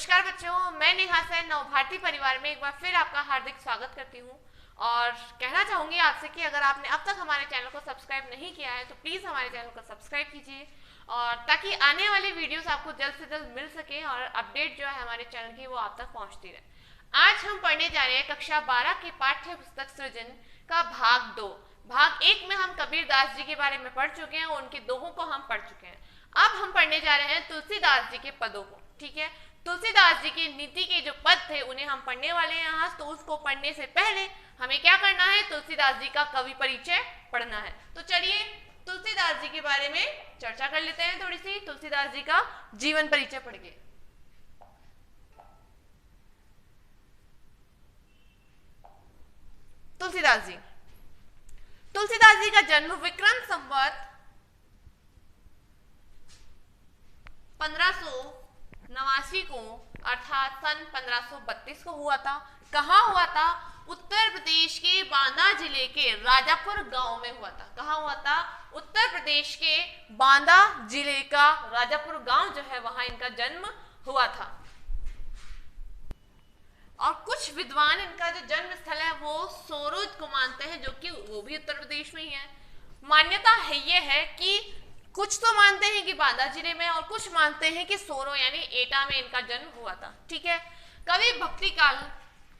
नमस्कार बच्चों, मैं नेहा सेन नवभारती परिवार में एक बार फिर आपका हार्दिक स्वागत करती हूँ और कहना चाहूँगी आपसे कि अगर आपने अब तक हमारे चैनल को सब्सक्राइब नहीं किया है तो प्लीज़ हमारे चैनल को सब्सक्राइब कीजिए और ताकि आने वाली वीडियोस आपको जल्द से जल्द मिल सके और अपडेट जो है हमारे चैनल की वो आप तक पहुँचती रहे। आज हम पढ़ने जा रहे हैं कक्षा 12 की पाठ्य पुस्तक सृजन का भाग 2। भाग 1 में हम कबीर दास जी के बारे में पढ़ चुके हैं, उनके दोहों को हम पढ़ चुके हैं। अब हम पढ़ने जा रहे हैं तुलसीदास जी के पदों को। ठीक है, तुलसीदास जी की नीति के जो पद थे उन्हें हम पढ़ने वाले हैं आज। तो उसको पढ़ने से पहले हमें क्या करना है, तुलसीदास जी का कवि परिचय पढ़ना है। तो चलिए तुलसीदास जी के बारे में चर्चा कर लेते हैं थोड़ी सी। तुलसीदास जी का जीवन परिचय पढ़िए। तुलसीदास जी, तुलसीदास जी का जन्म विक्रम संवत 1589 को अर्थात सन 1532 को हुआ था। कहाँ हुआ था? उत्तर प्रदेश के बांदा जिले के राजापुर गांव में हुआ था। कहाँ हुआ था? उत्तर प्रदेश के बांदा जिले का राजापुर गांव जो है वहां इनका जन्म हुआ था। और कुछ विद्वान इनका जो जन्म स्थल है वो सोरोज को मानते हैं, जो कि वो भी उत्तर प्रदेश में ही है। मान्यता है ये है कि कुछ तो मानते हैं कि बांदा जिले में और कुछ मानते हैं कि सोरो यानी एटा में इनका जन्म हुआ था। ठीक है, कवि भक्ति काल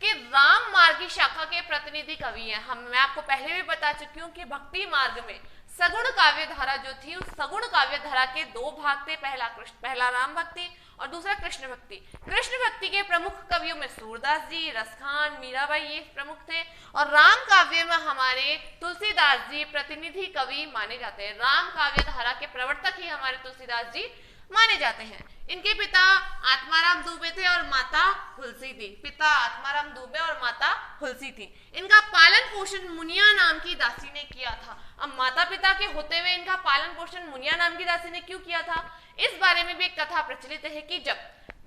के राम मार्ग की शाखा के प्रतिनिधि कवि हैं। मैं आपको पहले भी बता चुकी हूँ कि भक्ति मार्ग में सगुण काव्य धारा जो थी उस सगुण काव्य धारा के दो भाग थे, पहला राम भक्ति और दूसरा कृष्ण भक्ति। कृष्ण भक्ति के प्रमुख कवियों में सूरदास जी, रसखान, मीराबाई ये प्रमुख थे और राम काव्य में हमारे तुलसीदास जी प्रतिनिधि कवि माने जाते हैं। राम काव्य धारा के प्रवर्तक ही हमारे तुलसीदास जी माने जाते हैं। इनके पिता आत्माराम दुबे थे और माता हुलसी थी। पिता आत्माराम दुबे और माता हुलसी थी। इनका पालन पोषण मुनिया नाम की दासी ने किया था। अब माता पिता के होते हुए इनका पालन पोषण मुनिया नाम की दासी ने क्यों किया था, इस बारे में भी एक कथा प्रचलित है कि जब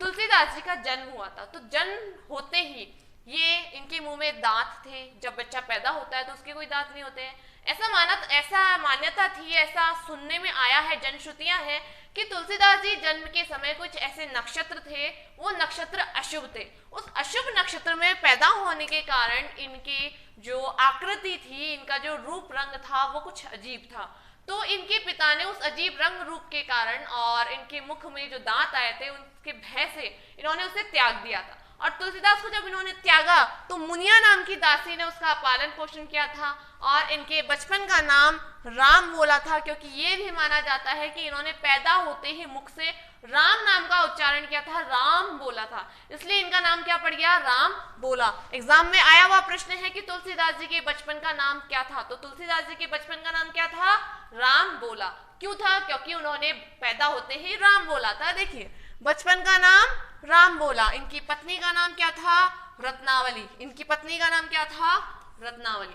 तुलसीदास जी का जन्म हुआ था तो जन्म होते ही ये इनके मुंह में दांत थे। जब बच्चा पैदा होता है तो उसके कोई दांत नहीं होते हैं। ऐसा मान्यता थी, ऐसा सुनने में आया है, जनश्रुतियां हैं कि तुलसीदास जी जन्म के समय कुछ ऐसे नक्षत्र थे, वो नक्षत्र अशुभ थे। उस अशुभ नक्षत्र में पैदा होने के कारण इनकी जो आकृति थी, इनका जो रूप रंग था वो कुछ अजीब था। तो इनके पिता ने उस अजीब रंग रूप के कारण और इनके मुख में जो दांत आए थे उनके भय से इन्होंने उसे त्याग दिया था। और तुलसीदास को जब इन्होंने त्यागा तो मुनिया नाम की दासी ने उसका पालन पोषण किया था और इनके बचपन का नाम राम बोला था, क्योंकि ये भी माना जाता है कि इन्होंने पैदा होते ही मुख से राम नाम का उच्चारण किया था, राम बोला था, इसलिए इनका नाम क्या पड़ गया, राम बोला। एग्जाम में आया हुआ प्रश्न है कि तुलसीदास जी के बचपन का नाम क्या था, तो तुलसीदास जी के बचपन का नाम क्या था, राम बोला। क्यों था? क्योंकि उन्होंने पैदा होते ही राम बोला था। देखिए, बचपन का नाम राम बोला। इनकी पत्नी का नाम क्या था, रत्नावली। इनकी पत्नी का नाम क्या था, रत्नावली।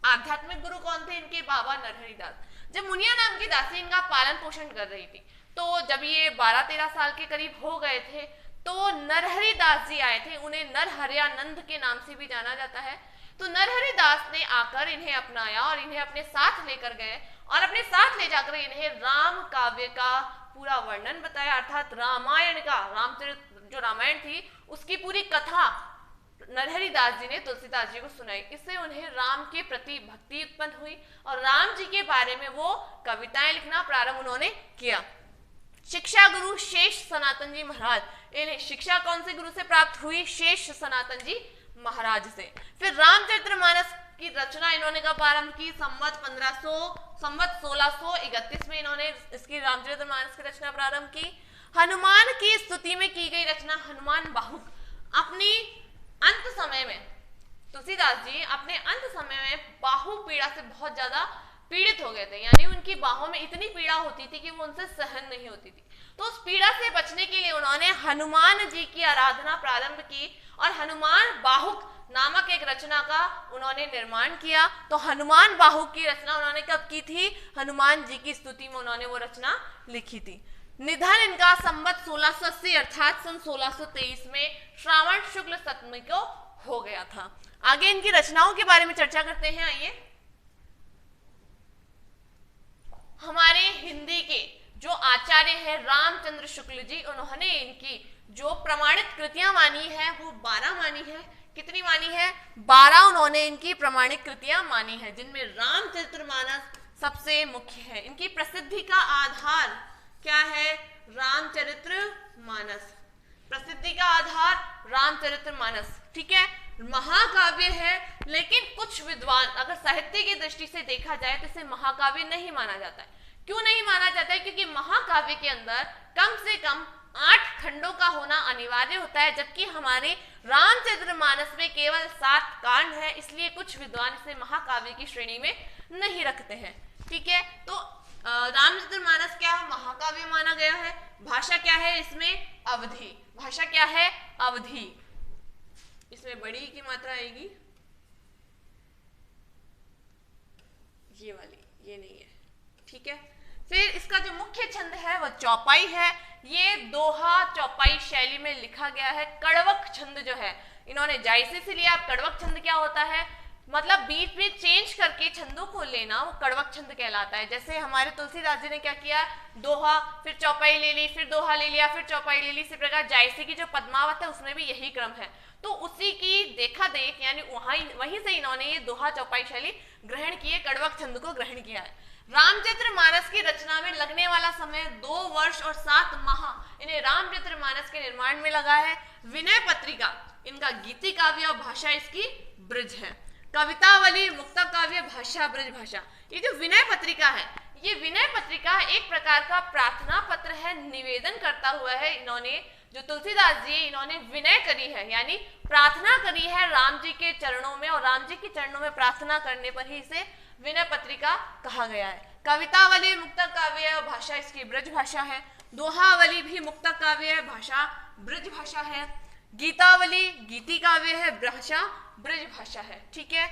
आध्यात्मिक गुरु कौन थे इनके? बाबा नरहरि दास। जब मुनिया नाम की दासी इनका पालन पोषण कर रही थी तो जब ये 12-13 साल के करीब हो गए थे तो नरहरि दास जी आए थे। उन्हें नरहरियानंद के नाम से भी जाना जाता है। तो नरहरि दास ने आकर इन्हें अपनाया और इन्हें अपने साथ लेकर गए और अपने साथ ले जाकर इन्हें राम काव्य का पूरा वर्णन बताया, अर्थात रामायण का, रामचरित जो रामायण थी उसकी पूरी कथा नरहरि दास जी ने तुलसीदास जी को सुनाई। इससे उन्हें राम के प्रति भक्ति उत्पन्न हुई और राम जी के बारे में वो कविताएं लिखना प्रारंभ उन्होंने किया। शिक्षा गुरु शेष सनातन जी महाराज, इन्हें शिक्षा कौन से गुरु से प्राप्त हुई, शेष सनातन जी महाराज से। फिर रामचरितमानस की रचना इन्होंने कब आरंभ की, संवत 1631 में इन्होंने इसकी रामचरितमानस की रचना प्रारंभ की। हनुमान की स्तुति में की गई रचना हनुमान बाहुक। अपनी अंत समय में तुलसीदास जी अपने अंत समय में बाहु पीड़ा से बहुत ज्यादा पीड़ित हो गए थे, यानी उनकी बाहों में इतनी पीड़ा होती थी कि वो उनसे सहन नहीं होती थी। तो उस पीड़ा से बचने के लिए उन्होंने हनुमान जी की आराधना प्रारंभ की और हनुमान बाहुक नामक एक रचना का उन्होंने निर्माण किया। तो हनुमान बाहुक की रचना उन्होंने कब की थी, हनुमान जी की स्तुति में उन्होंने वो रचना लिखी थी। निधन इनका संवत 1680 अर्थात सन 1623 में श्रावण शुक्ल सप्तमी को हो गया था। आगे इनकी रचनाओं के बारे में चर्चा करते हैं। आइए, हमारे हिंदी के जो आचार्य है रामचंद्र शुक्ल जी, उन्होंने इनकी जो प्रमाणित कृतियां मानी है वो 12 मानी है। कितनी मानी है? 12 उन्होंने इनकी प्रमाणित कृतियां मानी है, जिनमें रामचरितमानस सबसे मुख्य है। इनकी प्रसिद्धि का आधार क्या है? रामचरितमानस। प्रसिद्धि का आधार रामचरितमानस, ठीक है, महाकाव्य है। लेकिन कुछ विद्वान, अगर साहित्य की दृष्टि से देखा जाए तो इसे महाकाव्य नहीं माना जाता है। क्यों नहीं माना जाता है? क्योंकि महाकाव्य के अंदर कम से कम 8 खंडों का होना अनिवार्य होता है, जबकि हमारे रामचरितमानस में केवल 7 कांड है। इसलिए कुछ विद्वान इसे महाकाव्य की श्रेणी में नहीं रखते हैं, ठीक है। तो रामचरितमानस क्या महाकाव्य माना गया है। भाषा क्या है इसमें? अवधि। भाषा क्या है? अवधि। इसमें बड़ी की मात्रा आएगी, ये वाली, ये नहीं है, ठीक है। फिर इसका जो मुख्य छंद है वह चौपाई है। ये दोहा चौपाई शैली में लिखा गया है। कड़वक छंद जो है इन्होंने जायसे से लिया। कड़वक छंद क्या होता है? मतलब बीच में चेंज करके छंदों को लेना, वो कड़वक छंद कहलाता है। जैसे हमारे तुलसीदास जी ने क्या किया, दोहा फिर चौपाई ले ली, फिर दोहा ले लिया, फिर चौपाई ले ली। इसी प्रकार जायसे की जो पद्मावत है उसमें भी यही क्रम है। तो उसी की देखा देख, यानी वहीं से इन्होंने ये दोहा चौपाई शैली ग्रहण की है, कड़वक छंद को ग्रहण किया है। रामचरितमानस की रचना में लगने वाला समय 2 वर्ष और 7 माह इन्हें रामचरितमानस के निर्माण में लगा है। विनय पत्रिका इनका गीति काव्य और भाषा इसकी ब्रज है। कवितावली, मुक्तक काव्य, भाषा ब्रज भाषा। ये जो विनय पत्रिका है, ये विनय पत्रिका एक प्रकार का प्रार्थना पत्र है, निवेदन करता हुआ है। इन्होंने जो तुलसीदास जी, इन्होंने विनय करी है, यानी प्रार्थना करी है राम जी के चरणों में, और राम जी के चरणों में प्रार्थना करने पर ही इसे विनय पत्रिका कहा गया है। कवितावली मुक्तक काव्य और भाषा इसकी ब्रज भाषा है। दोहावली भी मुक्तक काव्य है, भाषा ब्रज भाषा है। गीतावली गीति काव्य है, भाषा ब्रज भाषा है, ठीक है।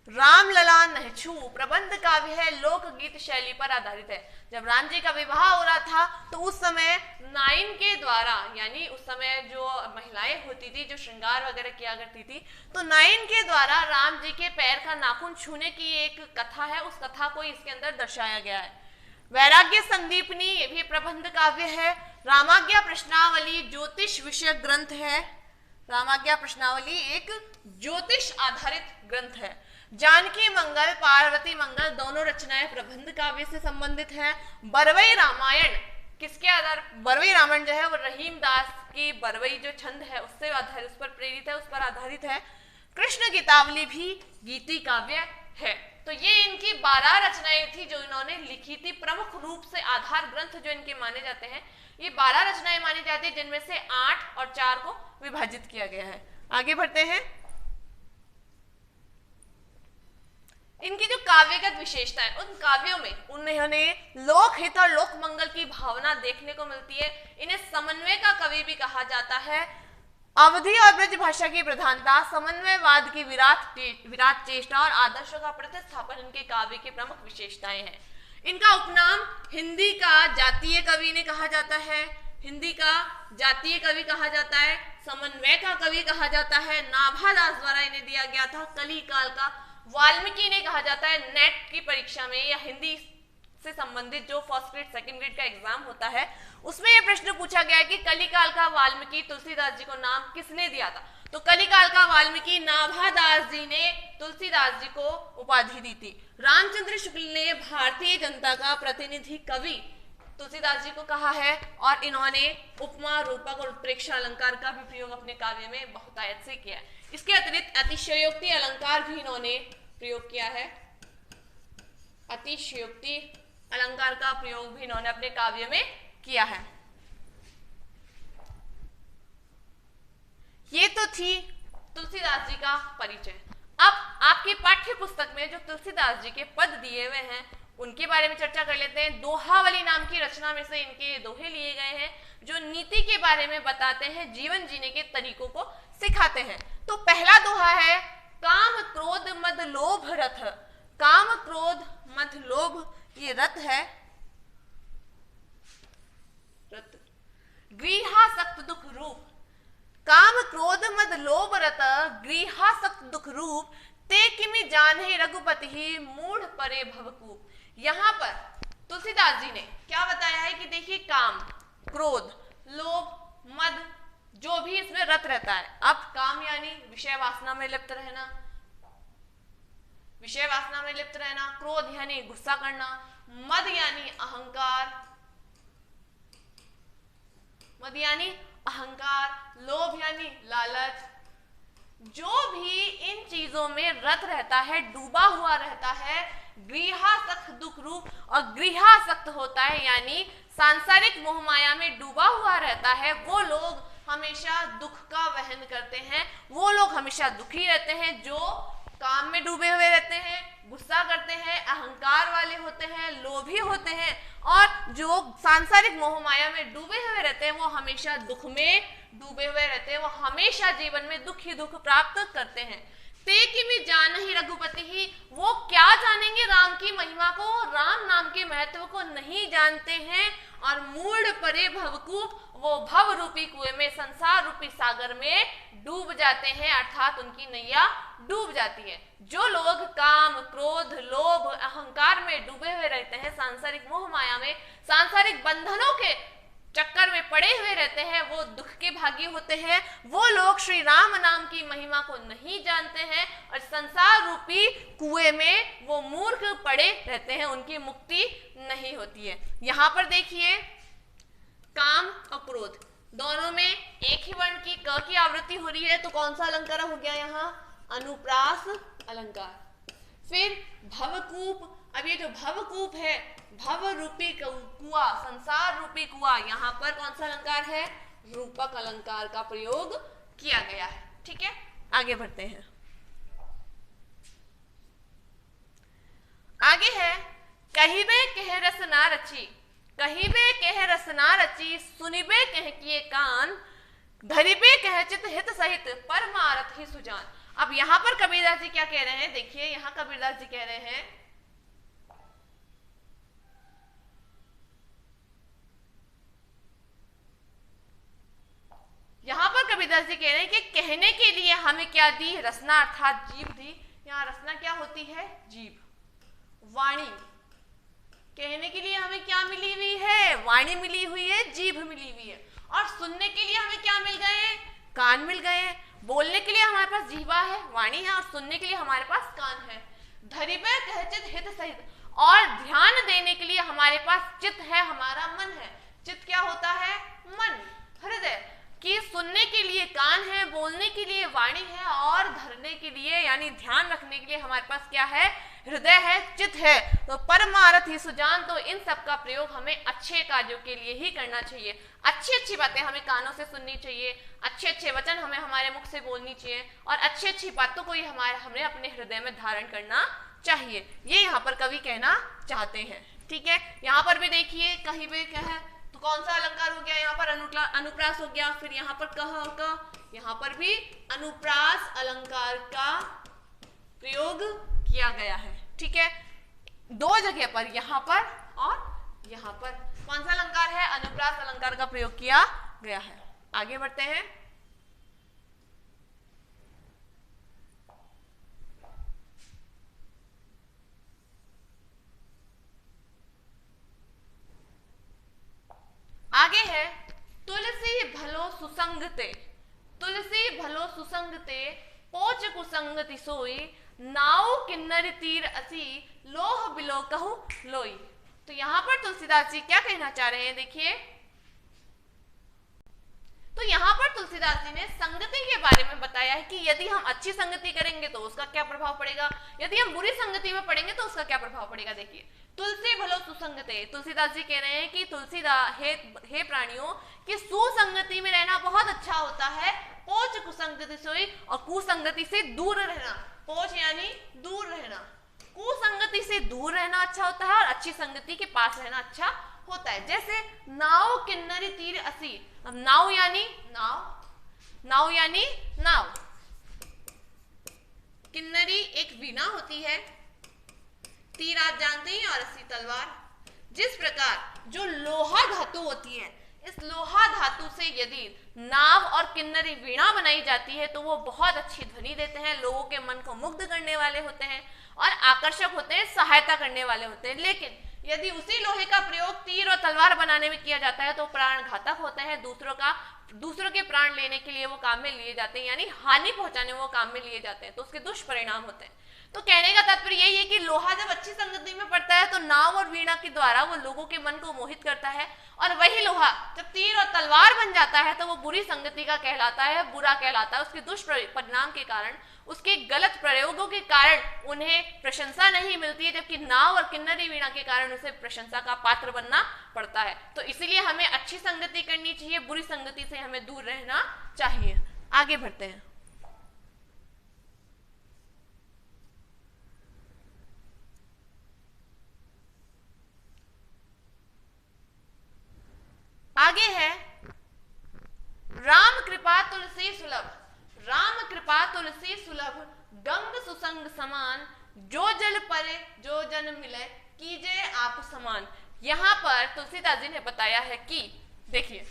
रामलला नहछू प्रबंध काव्य है, लोकगीत शैली पर आधारित है। जब राम जी का विवाह हो रहा था तो उस समय नाइन के द्वारा, यानी उस समय जो महिलाएं होती थी जो श्रृंगार वगैरह किया करती थी, तो नाइन के द्वारा राम जी के पैर का नाखून छूने की एक कथा है, उस कथा को इसके अंदर दर्शाया गया है। वैराग्य संदीपनी ये भी प्रबंध काव्य है। रामाज्ञा प्रश्नावली ज्योतिष विषय ग्रंथ है। रामाज्ञा प्रश्नावली एक ज्योतिष आधारित ग्रंथ है। जानकी मंगल, पार्वती मंगल दोनों रचनाएं प्रबंध काव्य से संबंधित है। बरवई रामायण किसके आधार? बरवई रामायण जो है वो रहीम दास की बरवई जो छंद है उससे आधारित, उस पर प्रेरित है, उस पर आधारित है। कृष्ण गीतावली भी गीति काव्य है। तो ये इनकी 12 रचनाएं थी जो इन्होंने लिखी थी। प्रमुख रूप से आधार ग्रंथ जो इनके माने जाते हैं, ये 12 रचनाएं मानी जाती है, जिनमें से 8 और 4 को विभाजित किया गया है। आगे बढ़ते हैं। इनकी जो काव्यगत विशेषता है, उन काव्यों में उन्होंने लोकहित और लोक मंगल की भावना देखने को मिलती है। इन्हें समन्वय का कवि भी कहा जाता है। अवधि और ब्रज भाषा की प्रधानता, समन्वयवाद की विराट चेष्टा और आदर्शों का प्रतिस्थापन इनके काव्य की प्रमुख विशेषताएं हैं। इनका उपनाम हिंदी का जातीय कवि ने कहा जाता है। हिंदी का जातीय कवि कहा जाता है, समन्वय का कवि कहा जाता है। नाभादास द्वारा इन्हें दिया गया था कली काल का। वाल्मीकि ने कहा जाता है नेट की परीक्षा में या हिंदी से संबंधित जो फर्स्ट ग्रेड सेकंड ग्रेड का एग्जाम होता है उसमें यह प्रश्न पूछा गया कि कलिकाल का वाल्मीकि तुलसीदास जी को नाम किसने दिया था? तो कलिकाल का वाल्मीकि नाभादास जी ने तुलसीदास जी को उपाधि दी थी। रामचंद्र शुक्ल ने भारतीय जनता का प्रतिनिधि कवि तुलसीदास जी को कहा है, और इन्होंने उपमा, रूपक और उत्प्रेक्षा अलंकार का भी प्रयोग अपने काव्य में बहुतायत से किया है। इसके अतिरिक्त अतिशयोक्ति अलंकार भी इन्होंने प्रयोग किया है। अतिशयोक्ति अलंकार का प्रयोग भी इन्होंने अपने काव्य में किया है। ये तो थी तुलसीदास जी का परिचय। अब आपकी पाठ्य पुस्तक में जो तुलसीदास जी के पद दिए हुए हैं उनके बारे में चर्चा कर लेते हैं। दोहावली नाम की रचना में से इनके दोहे लिए गए हैं जो नीति के बारे में बताते हैं, जीवन जीने के तरीकों को सिखाते हैं। तो पहला दोहा है, काम क्रोध मद लोभ रथ। काम क्रोध मद लोभ ये रथ है, रथ गृहासक्त दुख रूप। काम क्रोध मद लोभ रत गृहासक्त दुख रूप, ते किमि जाने रघुपति ही मूढ़ परे भवकूप। यहाँ पर तुलसीदास जी ने क्या बताया है कि देखिए काम, क्रोध, लोभ, मद, जो भी इसमें रत रहता है। अब काम यानी विषय वासना में लिप्त रहना, विषय वासना में लिप्त रहना, क्रोध यानी गुस्सा करना, मद यानी अहंकार, मद यानी अहंकार, लोभ यानी लालच। जो भी इन चीजों में रत रहता है, डूबा हुआ रहता है, गृहासक्त दुख रूप और गृहासक्त होता है यानी सांसारिक मोहमाया में डूबा हुआ रहता है, वो लोग हमेशा दुख का वहन करते हैं, वो लोग हमेशा दुखी रहते हैं। जो काम में डूबे हुए रहते हैं, गुस्सा करते हैं, अहंकार वाले होते हैं, लोभी होते हैं, और जो सांसारिक मोहमाया में डूबे हुए रहते हैं वो हमेशा दुख में डूबे हुए रहते हैं, वो हमेशा जीवन में दुख ही दुख प्राप्त करते हैं। ते कि भी जान ही रघुपति ही, वो क्या जानेंगे राम की महिमा को, राम नाम के महत्व को नहीं जानते हैं, और मूढ़ परे भवकूप, वो भव रूपी कुएं में, संसार रूपी सागर में डूब जाते हैं, अर्थात उनकी नैया डूब जाती है। जो लोग काम, क्रोध, लोभ, अहंकार में डूबे हुए रहते हैं, सांसारिक मोह माया में, सांसारिक बंधनों के चक्कर में पड़े हुए रहते हैं, वो दुख के भागी होते हैं। वो लोग श्री राम नाम की महिमा को नहीं जानते हैं और संसार रूपी कुएं में वो मूर्ख पड़े रहते हैं, उनकी मुक्ति नहीं होती है। यहाँ पर देखिए काम और क्रोध दोनों में एक ही वर्ण की क की आवृत्ति हो रही है, तो कौन सा अलंकार हो गया यहाँ? अनुप्रास अलंकार। फिर भवकूप, अब ये जो भवकूप है, भव रूपी कुआं, संसार रूपी कुआं, यहाँ पर कौन सा अलंकार है? रूपक अलंकार का प्रयोग किया गया है। ठीक है, आगे बढ़ते हैं। आगे है कहिबे कह रस ना रची, कहिबे कह रस ना रची, सुनिबे कह किए कान, धरिबे कह चित हित सहित, परमारथ ही सुजान। अब यहाँ पर कबीरदास जी क्या कह रहे हैं? देखिए यहाँ कबीरदास जी कह रहे हैं, यहाँ पर कबीरदास जी कह रहे हैं कि कहने के लिए हमें क्या दी? रसना अर्थात जीभ दी। यहाँ रसना क्या होती है? जीभ, वाणी। कहने के लिए हमें क्या मिली हुई है? वाणी मिली हुई है, जीभ मिली हुई है। और सुनने के लिए हमें क्या मिल गए? कान मिल गए। बोलने के लिए हमारे पास जीवा है, वाणी है, और सुनने के लिए हमारे पास कान है। धरिबे कहचित हित सहित, और ध्यान देने के लिए हमारे पास चित्त है, हमारा मन है। चित्त क्या होता है? मन, हृदय। कि सुनने के लिए कान है, बोलने के लिए वाणी है, और धरने के लिए यानी ध्यान रखने के लिए हमारे पास क्या है? हृदय है, चित्त है। तो परमारथ ही सुजान, तो इन सब का प्रयोग हमें अच्छे कार्यों के लिए ही करना चाहिए। अच्छी अच्छी बातें हमें कानों से सुननी चाहिए, अच्छे अच्छे वचन हमें हमारे मुख से बोलनी चाहिए, और अच्छी अच्छी बातों को ही हमें अपने हृदय में धारण करना चाहिए। ये यहाँ पर कवि कहना चाहते हैं। ठीक है, यहाँ पर भी देखिए कहिबे कह, तो कौन सा अलंकार हो गया? यहाँ पर अनुप्रास हो गया। फिर यहाँ पर कह और क, यहाँ पर भी अनुप्रास अलंकार का प्रयोग किया गया है। ठीक है, दो जगह पर, यहाँ पर और यहाँ पर कौन सा अलंकार है? अनुप्रास अलंकार का प्रयोग किया गया है। आगे बढ़ते हैं। आगे है तुलसी भलो सुसंगते, तुलसी भलो सुसंगते, पोच कुसंगति सोई, नाउ किन्नर तीर असी, लोह बिलो कहू लोई। तो यहाँ पर तुलसीदास जी क्या कहना चाह रहे हैं? देखिए, तो यहाँ पर तुलसीदास जी ने संगति के बारे में बताया है कि यदि हम अच्छी संगति करेंगे तो उसका क्या प्रभाव पड़ेगा, यदि हम बुरी संगति में पड़ेंगे तो उसका क्या प्रभाव पड़ेगा। देखिए, तुलसी भलो सुसंगते, तुलसीदास जी कह रहे हैं कि तुलसीदास हे प्राणियों कि सुसंगति में रहना बहुत अच्छा होता है। पोच कुसंगति सोई, और कुसंगति से दूर रहना। पोच यानी दूर रहना, कुसंगति से दूर रहना अच्छा होता है, और अच्छी संगति के पास रहना अच्छा होता है। जैसे नाव किन्नरी तीर असी, अब नाव यानी नाव, नाव यानी नाव। किन्नरी एक वीणा होती है, तीर आप जानते हैं, और असी तलवार। जिस प्रकार जो लोहा धातु होती है, इस लोहा धातु से यदि नाव और किन्नरी वीणा बनाई जाती है तो वो बहुत अच्छी ध्वनि देते हैं, लोगों के मन को मुग्ध करने वाले होते हैं और आकर्षक होते हैं, सहायता करने वाले होते हैं। लेकिन यदि उसी लोहे का प्रयोग तीर और तलवार बनाने में किया जाता है तो प्राण घातक होते हैं, दूसरों के प्राण लेने के लिए वो काम में लिए जाते हैं, यानी हानि पहुंचाने वो काम में लिए जाते हैं, तो उसके दुष्परिणाम होते हैं। तो कहने का तात्पर्य यही है कि लोहा जब अच्छी संगति में पड़ता है तो नाव और वीणा के द्वारा वो लोगों के मन को मोहित करता है, और वही लोहा जब तीर और तलवार बन जाता है तो वो बुरी संगति का कहलाता है, बुरा कहलाता है। उसके दुष्परिणाम के कारण, उसके गलत प्रयोगों के कारण उन्हें प्रशंसा नहीं मिलती है, जबकि नाव और किन्नरी वीणा के कारण उसे प्रशंसा का पात्र बनना पड़ता है। तो इसीलिए हमें अच्छी संगति करनी चाहिए, बुरी संगति से हमें दूर रहना चाहिए। आगे बढ़ते हैं। आगे है राम कृपा तुलसी सुलभ। राम कृपा तुलसी सुलभ, गंग सुसंग समान, जो जल परे जो जन मिले, कीजे आप समान। यहाँ पर तुलसीदास जी ने बताया है कि देखिए,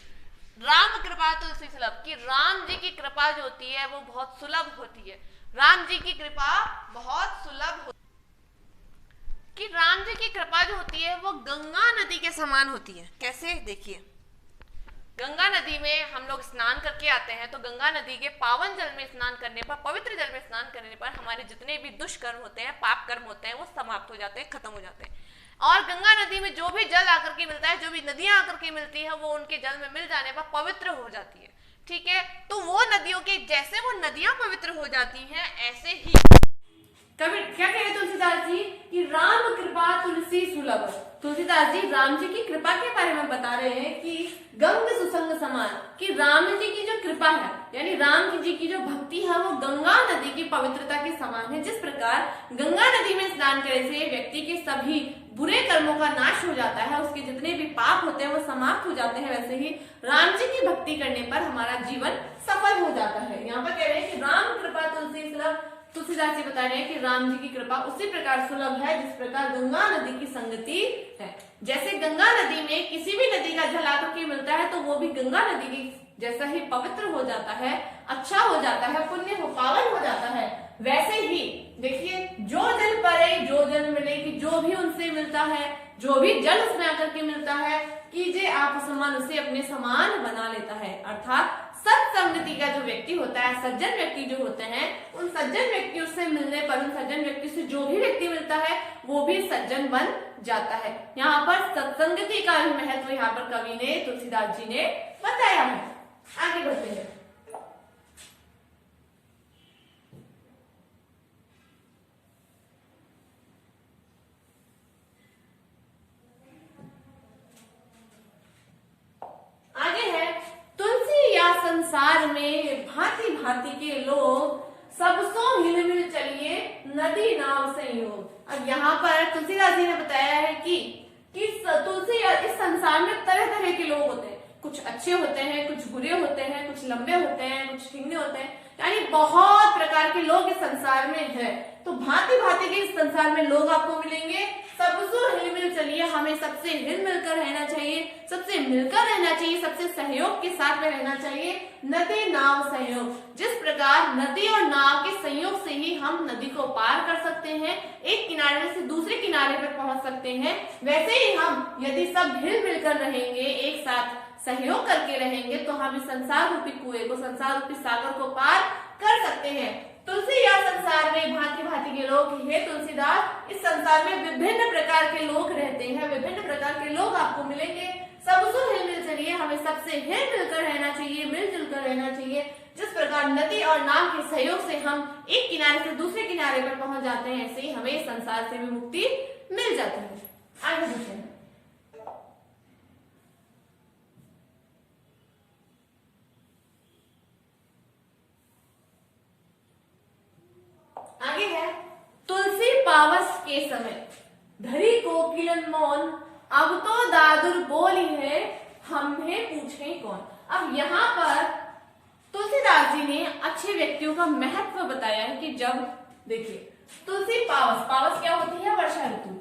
राम कृपा तुलसी सुलभ, कि राम जी की कृपा जो होती है वो बहुत सुलभ होती है। राम जी की कृपा बहुत सुलभ होती है, कि राम जी की कृपा जो होती है वो गंगा नदी के समान होती है। कैसे? देखिए, गंगा नदी में हम लोग स्नान करके आते हैं तो गंगा नदी के पावन जल में स्नान करने पर, पवित्र जल में स्नान करने पर हमारे जितने भी दुष्कर्म होते हैं, पाप कर्म होते हैं, वो समाप्त हो जाते हैं, खत्म हो जाते हैं। और गंगा नदी में जो भी जल आकर के मिलता है, जो भी नदियां आकर के मिलती है, वो उनके जल में मिल जाने पर पवित्र हो जाती है। ठीक है, तो वो नदियों के, जैसे वो नदियां पवित्र हो जाती हैं, ऐसे ही कवि क्या कह रहे तुलसीदास जी कि राम कृपा तुलसी सुलभ। तुलसीदास जी राम जी की कृपा के बारे में बता रहे हैं कि गंग सुसंग समान, कि राम जी की जो कृपा है, यानी राम जी की जो भक्ति है, वो गंगा नदी की पवित्रता के समान है। जिस प्रकार गंगा नदी में स्नान करने से व्यक्ति के सभी बुरे कर्मों का नाश हो जाता है, उसके जितने भी पाप होते हैं वो समाप्त हो जाते हैं, वैसे ही राम जी की भक्ति करने पर हमारा जीवन सफल हो जाता है। यहाँ पर कह रहे हैं कि राम कृपा तुलसी सुलभ। तुलसीदास जी बता रहे हैं कि राम जी की कृपा उसी प्रकार सुलभ है जिस प्रकार गंगा नदी की संगति है। जैसे गंगा नदी में किसी भी नदी का जल आकर के मिलता है तो वो भी गंगा नदी की जैसा ही पवित्र हो जाता है, अच्छा हो जाता है, पुण्य हो, पावन हो जाता है, वैसे ही देखिए, जो जल परे जो जल मिले, कि जो भी उनसे मिलता है, जो भी जल उसमें आकर के मिलता है, कीजिए आप समान, उसे अपने समान बना लेता है। अर्थात सत्संगति का जो व्यक्ति होता है, सज्जन व्यक्ति जो होते हैं, उन सज्जन व्यक्तियों से मिलने पर, उन सज्जन व्यक्ति से जो भी व्यक्ति मिलता है वो भी सज्जन बन जाता है। यहाँ पर सत्संगति का महत्व यहाँ पर कवि ने, तुलसीदास जी ने बताया है। आगे बढ़ते हैं। आगे है तुलसी या संसार में भांति भांति के लोग, सबसो हिलमिल चलिए नदी नाव संयोग। अब यहाँ पर तुलसीदास जी ने बताया है कि तुलसी या इस संसार में तरह तरह के लोग होते हैं, कुछ अच्छे होते हैं, कुछ बुरे होते हैं, कुछ लंबे होते हैं, कुछ ठिंगने होते हैं, यानी बहुत प्रकार के लोग इस संसार में हैं। तो भांति भांति के इस संसार में लोग आपको मिलेंगे। सबसो हिलमिल चलिए, हमें सबसे हिल मिलकर रहना चाहिए, सबसे मिलकर रहना चाहिए, सबसे सहयोग के साथ में रहना चाहिए। नदी नाव संयोग, जिस प्रकार नदी और नाव के संयोग से ही हम नदी को पार कर सकते हैं, एक किनारे से दूसरे किनारे पर पहुंच सकते हैं, वैसे ही हम यदि सब हिल मिलकर रहेंगे, एक साथ सहयोग करके रहेंगे, तो हम इस संसार रूपी कुएं को, संसार रूपी सागर को पार कर सकते हैं। तुलसी या संसार में भांति भांति के लोग, हे तुलसीदास, इस संसार में विभिन्न प्रकार के लोग रहते हैं, विभिन्न प्रकार के लोग आपको मिलेंगे। सबसो हिलमिल चलिए, हमें सबसे हिल मिलकर रहना चाहिए, मिलजुल कर रहना चाहिए। जिस प्रकार नदी और नाव के सहयोग से हम एक किनारे से दूसरे किनारे पर पहुंच जाते हैं, ऐसे ही हमें संसार से भी मुक्ति मिल जाती है। आगे बढ़ते हैं। आगे है तुलसी पावस के समय, धरी कोकिलन मौन, अब तो दादुर बोली है, हमें पूछे कौन। अब यहाँ पर तुलसीदास जी ने अच्छे व्यक्तियों का महत्व बताया है कि जब देखिए, तुलसी पावस, पावस क्या होती है? वर्षा ऋतु।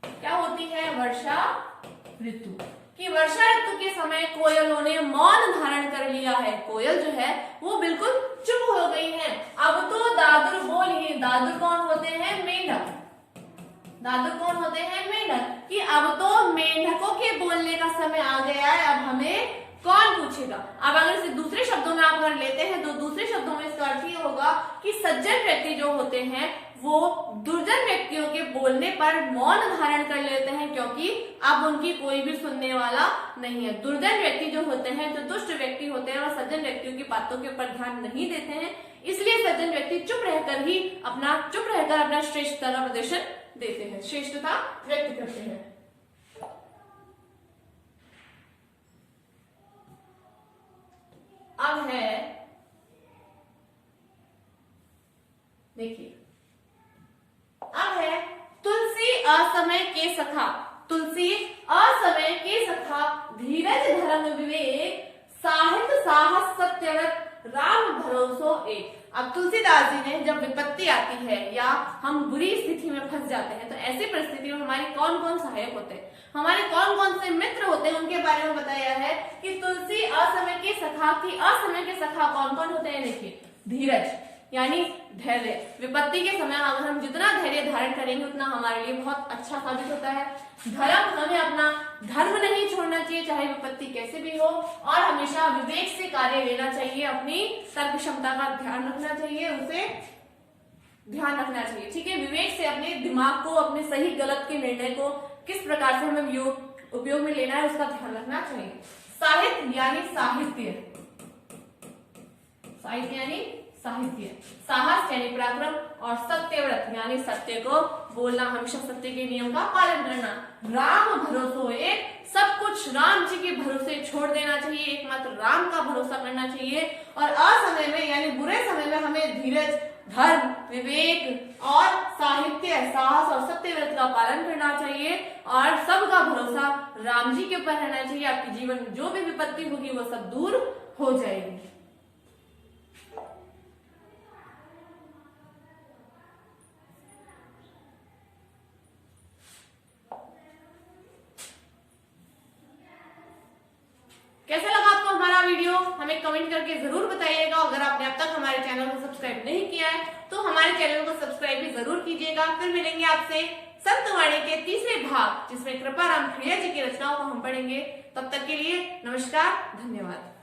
क्या होती है? वर्षा ऋतु। कि वर्षा ऋतु के समय कोयलों ने मौन धारण कर लिया है। कोयल जो है वो बिल्कुल चुप हो गई है। अब तो दादुर बोलिए। दादुर कौन होते हैं? मेंढक। दादुर कौन होते हैं? मेंढक। कि अब तो मेंढकों के बोलने का समय आ गया है, अब हमें कौन पूछेगा। अब अगर इसे दूसरे शब्दों में आप अगर लेते हैं तो दूसरे शब्दों में इसका अर्थ ये होगा कि सज्जन व्यक्ति जो होते हैं वो दुर्जन व्यक्तियों के बोलने पर मौन धारण कर लेते हैं, क्योंकि अब उनकी कोई भी सुनने वाला नहीं है। दुर्जन व्यक्ति जो होते हैं, जो दुष्ट व्यक्ति होते हैं, वो सज्जन व्यक्तियों की बातों के ऊपर ध्यान नहीं देते हैं, इसलिए सज्जन व्यक्ति चुप रहकर अपना श्रेष्ठता का प्रदर्शन देते हैं, श्रेष्ठता व्यक्त करते हैं। अब है, देखिए, अब है तुलसी असमय के सखा। तुलसी असमय के सखा, धीरज धर्म विवेक, साहित्य साहस सत्यव्रत, राम भरोसो एक। अब तुलसीदास जी ने जब विपत्ति आती है या हम बुरी स्थिति में फंस जाते हैं, तो ऐसी परिस्थिति में हमारे कौन कौन सहायक होते हैं, हमारे कौन कौन से मित्र होते हैं, उनके बारे में बताया है कि तुलसी असमय के सखा। की असमय के सखा कौन कौन होते हैं? देखिए, धीरज यानी धैर्य। विपत्ति के समय अगर हम जितना धैर्य धारण करेंगे उतना हमारे लिए बहुत अच्छा साबित होता है। धर्म, हमें अपना धर्म नहीं छोड़ना चाहिए, चाहे विपत्ति कैसे भी हो, और हमेशा विवेक से कार्य लेना चाहिए, अपनी तर्क क्षमता का ध्यान रखना चाहिए, उसे ध्यान रखना चाहिए। ठीक है, विवेक से अपने दिमाग को, अपने सही गलत के निर्णय को किस प्रकार से हमें उपयोग में लेना है उसका ध्यान रखना चाहिए। साहित्य यानी साहित्य, साहित्य यानी साहित्य, साहस यानी पराक्रम, और सत्यव्रत यानी सत्य को बोलना, हमेशा सत्य के नियम का पालन करना। राम भरोसो एक, सब कुछ राम जी के भरोसे छोड़ देना चाहिए, एकमात्र राम का भरोसा करना चाहिए। और असमय में यानी बुरे समय में हमें धीरज, धर्म, विवेक और साहित्य, साहस और सत्यव्रत का पालन करना चाहिए, और सबका भरोसा राम जी के ऊपर रहना चाहिए। आपके जीवन में जो भी विपत्ति होगी वो सब दूर हो जाएगी। कैसा लगा आपको हमारा वीडियो? हमें कमेंट करके जरूर बताइएगा। अगर आपने अब तक हमारे चैनल को सब्सक्राइब नहीं किया है तो हमारे चैनल को सब्सक्राइब भी जरूर कीजिएगा। फिर मिलेंगे आपसे संतवाणी के तीसरे भाग, जिसमें कृपाराम खेड़िया जी की रचनाओं को हम पढ़ेंगे। तब तक के लिए नमस्कार, धन्यवाद।